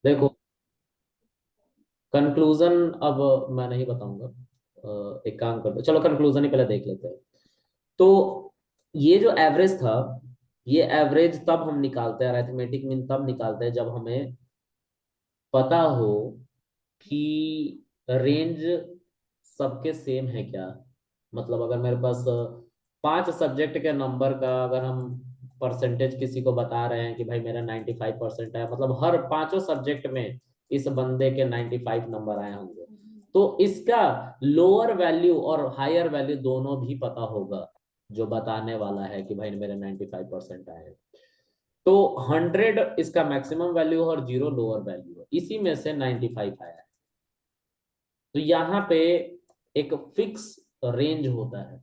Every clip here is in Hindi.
देखो, कंक्लूजन अब मैं नहीं बताऊंगा। एक काम करते, चलो कंक्लूजन ही पहले देख लेते हैं। तो ये जो एवरेज था, ये एवरेज तब हम निकालते हैं, अरिथमेटिक मीन तब निकालते हैं जब हमें पता हो कि रेंज सबके सेम है क्या। मतलब अगर मेरे पास 5 सब्जेक्ट के नंबर का अगर हम परसेंटेज किसी को बता रहे हैं कि भाई मेरा 95% है, मतलब हर पांचों सब्जेक्ट में इस बंदे के 95 नंबर आए होंगे, तो इसका लोअर वैल्यू और हायर वैल्यू दोनों भी पता होगा जो बताने वाला है कि भाई मेरे 95% आए हैं। तो 100 इसका मैक्सिमम वैल्यू है और 0 लोअर वैल्यू है, इसी में से 95 आया है। तो यहाँ पे एक फिक्स रेंज होता है,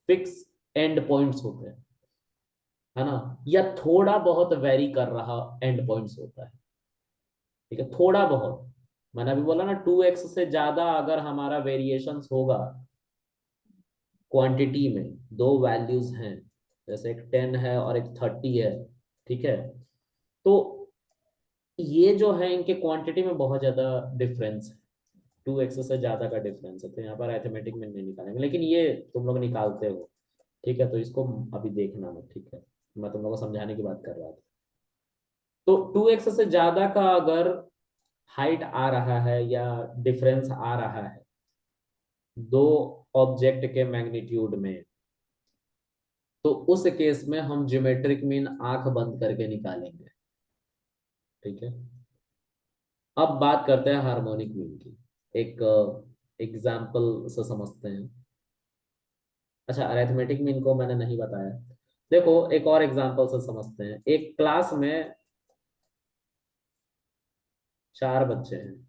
फिक्स एंड पॉइंट्स होते हैं, है ना, या थोड़ा बहुत वेरी कर रहा एंड पॉइंट्स होता है। ठीक है, थोड़ा बहुत, मैंने अभी बोला ना 2x से ज्यादा अगर हमारा वेरिएशंस होगा क्वांटिटी में, दो वैल्यूज हैं, जैसे एक 10 है और एक 30 है, ठीक है, तो ये जो है इनके क्वांटिटी में बहुत ज्यादा डिफरेंस है, 2x से ज्यादा का डिफरेंस है, तो यहाँ पर अरिथमेटिक में नहीं निकालेंगे, लेकिन ये तुम लोग निकालते हो। ठीक है, तो इसको अभी देखना मत, ठीक है, मैं तुम लोग को समझाने की बात कर रहा था। तो 2x से ज्यादा का अगर हाइट आ रहा है या डिफरेंस आ रहा है दो ऑब्जेक्ट के मैग्नीट्यूड में, तो उस केस में हम ज्योमेट्रिक मीन आंख बंद करके निकालेंगे। ठीक है, अब बात करते हैं हार्मोनिक मीन की, एक एग्जाम्पल से समझते हैं। अच्छा, अरिथमेटिक मीन को मैंने नहीं बताया। देखो, एक और एग्जांपल से समझते हैं। एक क्लास में 4 बच्चे हैं।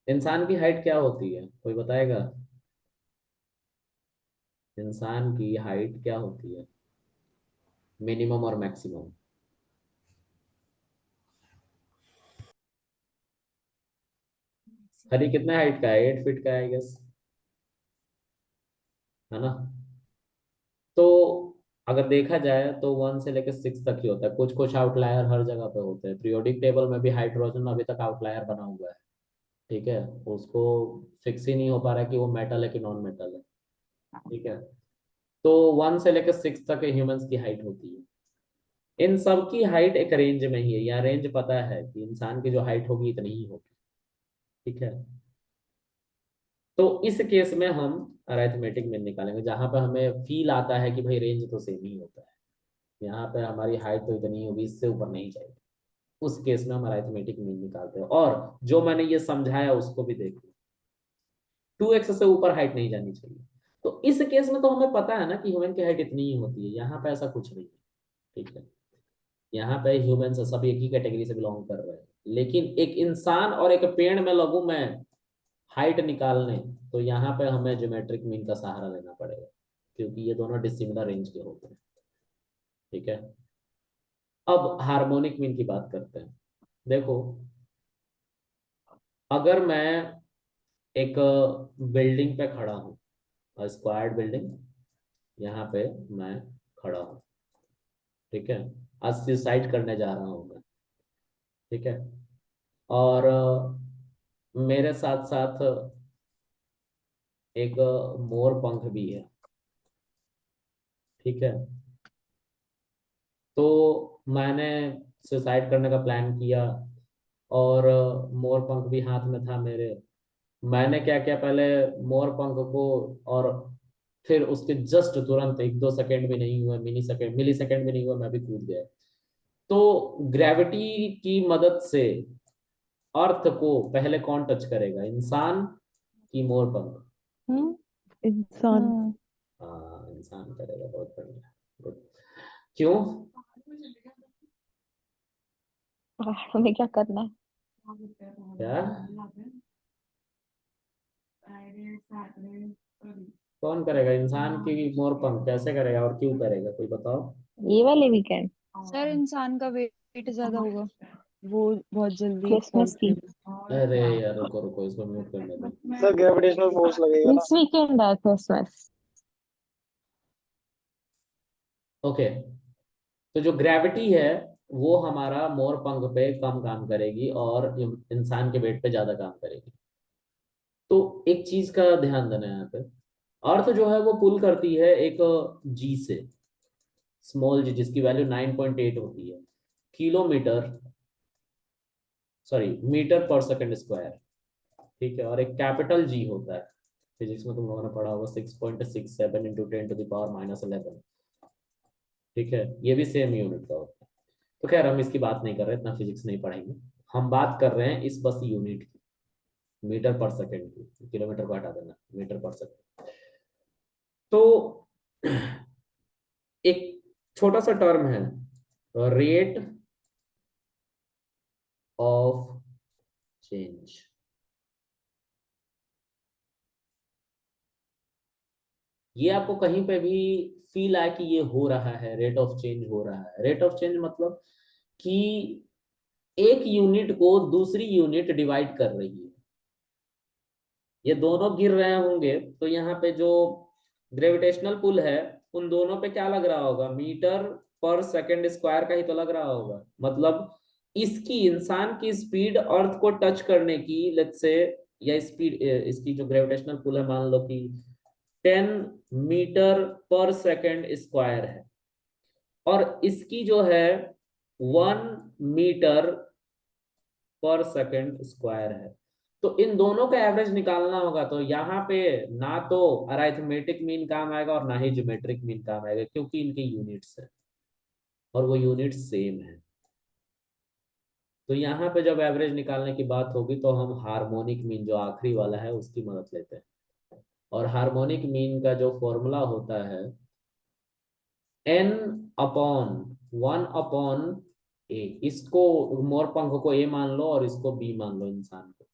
इंसान की हाइट क्या होती है, कोई बताएगा? इंसान की हाइट क्या होती है, मिनिमम और मैक्सिमम? हरी कितना हाइट का है, 8 फीट का है, आई गेस, है ना? तो अगर देखा जाए तो 1 से लेकर 6 तक ही होता है, कुछ कुछ आउटलायर हर जगह पे होते हैं। पीरियोडिक टेबल में भी हाइड्रोजन अभी तक आउटलायर बना हुआ है। ठीक है, उसको फिक्स ही नहीं हो पा रहा है कि वो मेटल है कि नॉन मेटल है। ठीक है, तो 1 से लेकर 6 तक ह्यूमंस की हाइट होती है। इन सब की हाइट एक रेंज में ही है, या रेंज पता है कि इंसान की जो हाइट होगी इतनी ही होगी। ठीक है, तो इस केस में हम अरिथमेटिक में निकालेंगे जहां पर हमें फील आता है कि भाई रेंज तो सेम ही होता है, यहाँ पे हमारी हाइट तो इतनी होगी, इससे ऊपर नहीं जाएगी। उस केस में हम अरिथमेटिक मीन निकालते हैं। और जो मैंने ये समझाया उसको भी देख लो, 2x से ऊपर हाइट नहीं जानी चाहिए। तो इस केस में तो हमें पता है ना कि ह्यूमन की हाइट इतनी ही होती है, यहाँ पे ऐसा कुछ नहीं है। ठीक है, यहाँ पे ह्यूमन सब एक ही कैटेगरी से बिलोंग कर रहे हैं, लेकिन एक इंसान और एक पेड़ में लगूं मैं हाइट निकालने, तो यहाँ पे हमें ज्योमेट्रिक मीन का सहारा लेना पड़ेगा, क्योंकि ये दोनों डिसिमिलर रेंज के होते हैं। ठीक है, अब हार्मोनिक मीन की बात करते हैं। देखो, अगर मैं एक बिल्डिंग पे खड़ा हूँ, स्क्वायर्ड बिल्डिंग, यहाँ पे मैं खड़ा हूँ। ठीक है, आज सुसाइड करने जा रहा हूँ मैं। ठीक है, और मेरे साथ साथ एक मोर पंख भी है। ठीक है, तो मैंने सुसाइड करने का प्लान किया, और मोर पंख भी हाथ में था मेरे। मैंने क्या किया, पहले मोर पंख को, और फिर उसके जस्ट तुरंत 1-2 सेकंड भी नहीं हुआ, मिली सेकंड भी नहीं हुआ, मैं भी कूद गया। तो ग्रेविटी की मदद से अर्थ को पहले कौन टच करेगा, इंसान की मोर पंख? इंसान। हाँ, इंसान करेगा, बहुत बढ़िया, गुड। क्यों? हमें क्या करना है? क्या? कौन करेगा इंसान की मोर पंख, कैसे करेगा और क्यों करेगा, कोई बताओ। ये वाले वीकेंड। सर इंसान का वेट ज्यादा होगा, वो बहुत जल्दी क्रिसमस फॉल की। करेगा। अरे यार, रुको रुको, इसको म्यूट करने दो। सर ग्रेविटेशनल फोर्स लगेगा ना। इस वीकेंड है क्रिसमस। ओके, तो जो ग्रेविटी है वो हमारा मोर पंख पे कम काम करेगी और इंसान के वेट पे ज्यादा काम करेगी। तो एक चीज का ध्यान देना है यहाँ पे, अर्थ जो है वो पुल करती है एक जी से, स्मॉल जी, जिसकी वैल्यू 9.8 होती है किलोमीटर, सॉरी मीटर पर सेकंड स्क्वायर। ठीक है, और एक कैपिटल जी होता है, फिजिक्स में तुम लोगों ने पढ़ा होगा, 6.67 इंटू 10⁻11। ठीक है, ये भी सेम यूनिट का होता है। तो खैर हम इसकी बात नहीं कर रहे, इतना फिजिक्स नहीं पढ़ेंगे। हम बात कर रहे हैं इस बस यूनिट की, मीटर पर सेकंड की, किलोमीटर को हटा देना, मीटर पर सेकंड। तो एक छोटा सा टर्म है, रेट ऑफ चेंज। ये आपको कहीं पे भी फील आए कि ये हो रहा है, रेट ऑफ चेंज हो रहा है। रेट ऑफ चेंज मतलब कि एक यूनिट को दूसरी यूनिट डिवाइड कर रही है, ये दोनों गिर रहे होंगे तो यहाँ पे जो ग्रेविटेशनल पुल है उन दोनों पे क्या लग रहा होगा, मीटर पर सेकंड स्क्वायर का ही तो लग रहा होगा। मतलब इसकी, इंसान की स्पीड अर्थ को टच करने की, लेट्स से, या स्पीड, इसकी जो ग्रेविटेशनल पुल है मान लो कि 10 मीटर पर सेकंड स्क्वायर है, और इसकी जो है 1 मीटर पर सेकंड स्क्वायर है। तो इन दोनों का एवरेज निकालना होगा, तो यहाँ पे ना तो अराइथमेटिक मीन काम आएगा और ना ही ज्योमेट्रिक मीन काम आएगा, क्योंकि इनके यूनिट्स है और वो यूनिट सेम है। तो यहाँ पे जब एवरेज निकालने की बात होगी तो हम हार्मोनिक मीन जो आखिरी वाला है उसकी मदद लेते हैं, और हार्मोनिक मीन का जो फॉर्मूला होता है n/1/a, इसको मोरपंख को a मान लो और इसको b मान लो, इंसान को,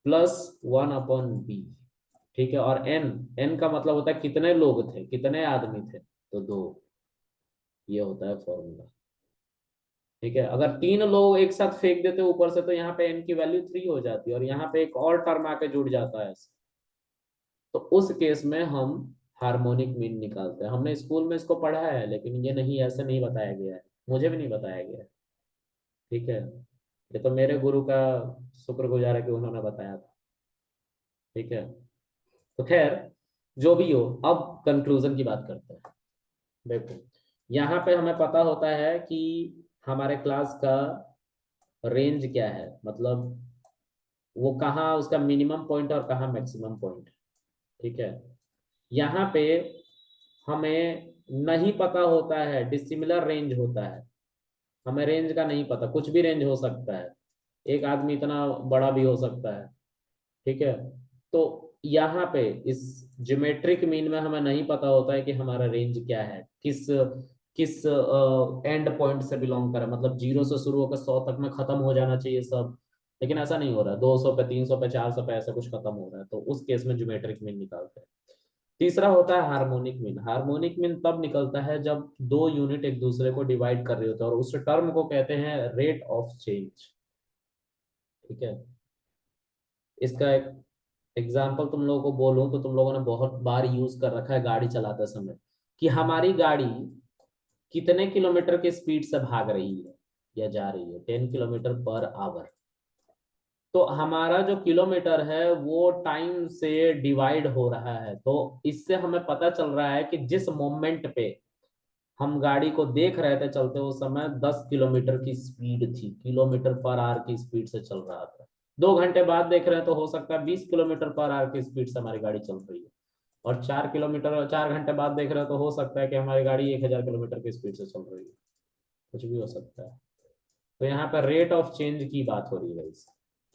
+1/b। ठीक है, और n का मतलब होता है कितने लोग थे, कितने आदमी थे, तो 2। ये होता है फॉर्मूला। ठीक है, अगर 3 लोग एक साथ फेंक देते ऊपर से तो यहाँ पे n की वैल्यू 3 हो जाती है, और यहाँ पे एक और टर्म आके जुड़ जाता है। तो उस केस में हम हार्मोनिक मीन निकालते हैं। हमने स्कूल में इसको पढ़ा है, लेकिन ये नहीं, ऐसे नहीं बताया गया है, मुझे भी नहीं बताया गया है। ठीक है, ये तो मेरे गुरु का शुक्रगुजार है कि उन्होंने बताया था। ठीक है, तो खैर जो भी हो, अब कंक्लूजन की बात करते हैं। देखो, यहाँ पे हमें पता होता है कि हमारे क्लास का रेंज क्या है, मतलब वो कहाँ उसका मिनिमम पॉइंट और कहाँ मैक्सिमम पॉइंट। ठीक है, यहाँ पे हमें नहीं पता होता है, डिसिमिलर रेंज होता है, हमें रेंज का नहीं पता, कुछ भी रेंज हो सकता है, एक आदमी इतना बड़ा भी हो सकता है। ठीक है, तो यहाँ पे इस ज्योमेट्रिक मीन में हमें नहीं पता होता है कि हमारा रेंज क्या है, किस किस एंड पॉइंट से बिलोंग करे, मतलब 0 से शुरू होकर 100 तक में खत्म हो जाना चाहिए सब, लेकिन ऐसा नहीं हो रहा, 200 पे, 300 पे, 400 पे ऐसा कुछ खत्म हो रहा है, तो उस केस में ज्योमेट्रिक मीन निकालते हैं। तीसरा होता है हार्मोनिक मीन। हार्मोनिक मीन तब निकलता है जब दो यूनिट एक दूसरे को डिवाइड कर रहे होते हैं, और उस टर्म को कहते हैं रेट ऑफ चेंज। ठीक है, इसका एक एग्जाम्पल तुम लोगों को बोलूं तो तुम लोगों ने बहुत बार यूज कर रखा है गाड़ी चलाते समय, कि हमारी गाड़ी कितने किलोमीटर के स्पीड से भाग रही है या जा रही है, 10 किलोमीटर पर आवर। तो हमारा जो किलोमीटर है वो टाइम से डिवाइड हो रहा है, तो इससे हमें पता चल रहा है कि जिस मोमेंट पे हम गाड़ी को देख रहे थे चलते उस समय 10 किलोमीटर की स्पीड थी, किलोमीटर पर आवर की स्पीड से चल रहा था। 2 घंटे बाद देख रहे हैं तो हो सकता है 20 किलोमीटर पर आवर की स्पीड से हमारी गाड़ी चल रही है, और 4 घंटे बाद देख रहे हैं तो हो सकता है कि हमारी गाड़ी 1000 किलोमीटर की स्पीड से चल रही है, कुछ भी हो सकता है। तो यहाँ पर रेट ऑफ चेंज की बात हो रही है इस।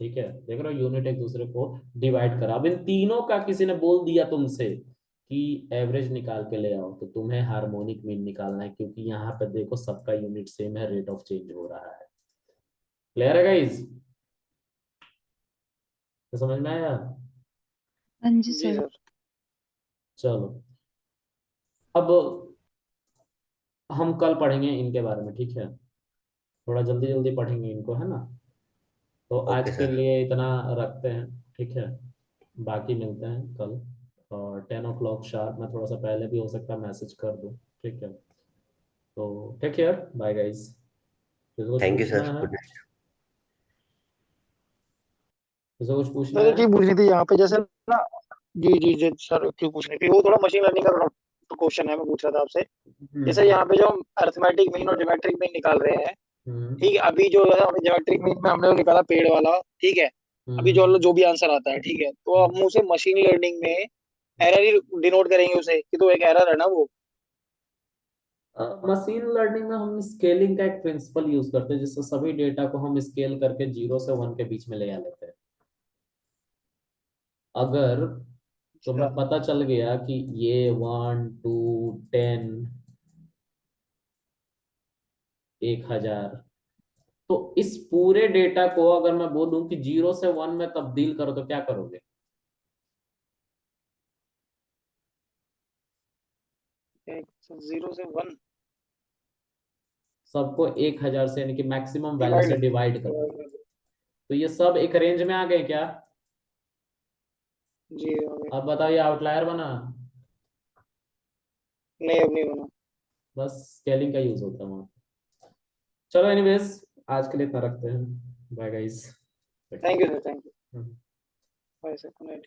ठीक है, देख रहे हो, यूनिट एक दूसरे को डिवाइड करा। अब इन तीनों का किसी ने बोल दिया तुमसे कि एवरेज निकाल के ले आओ, तो तुम्हें हार्मोनिक मीन निकालना है, क्योंकि यहाँ पे देखो सबका यूनिट सेम है, रेट ऑफ चेंज हो रहा है। क्लियर है गाइस, तो समझ में आया? हाँ जी जी सर। सर। चलो, अब हम कल पढ़ेंगे इनके बारे में। ठीक है, थोड़ा जल्दी जल्दी पढ़ेंगे इनको, है ना? तो आज ओके के सर। लिए इतना रखते हैं। ठीक है, बाकी मिलते हैं कल, और 10 o'clock शार्प, मैं थोड़ा सा पहले भी हो सकता है मैसेज कर दूं। ठीक है, तो टेक केयर, बाय गाइस। किसी थैंक यू पूछना सर, है? Good night. किसी कुछ पूछना सर है? एक चीज पूछनी थी यहाँ पे, जैसे ना, जी सर, क्यों पूछनी थी, वो थोड़ा मशीन लर्निंग का क्वेश्चन है, मैं पूछ रहा था आपसे। जैसे हम्म। यहाँ पे जो हम अर्थमेटिक मीन और ज्योमेट्रिक मीन निकाल रहे हैं, हम्म। ठीक है, अभी जो है हमें ज्योमेट्रिक मीन में हमने वो निकाला पेड़ वाला, ठीक है। अभी जो हम्म। जो भी आंसर आता है, ठीक है, तो हम उसे मशीन लर्निंग में एरर ही डिनोट करेंगे उसे, कि तो एक एरर है ना वो। मशीन लर्निंग में हम स्केलिंग का एक प्रिंसिपल यूज करते हैं, जिससे सभी डेटा को हम स्केल करके 0 से 1 के बीच में ले आ लेते हैं। अगर अच्छा। तुम्हें पता चल गया कि ये 1 2 10 1000, तो इस पूरे डेटा को अगर मैं बोलूं कि 0 से 1 में तब्दील करो, तो क्या करोगे? 0 से 1 सबको 1000 से, यानी कि मैक्सिमम वैल्यू डिवाइड से डिवाइड कर दो। तो ये सब एक रेंज में आ गए क्या? जी हो गया। अब बताओ, ये आउटलायर बना? नहीं, अब नहीं बना। बस स्केलिंग का यूज होता है वहाँ। चलो एनीवेज, आज के लिए इतना रखते हैं। Bye guys. Thank you sir, thank you. Bye sir, good night.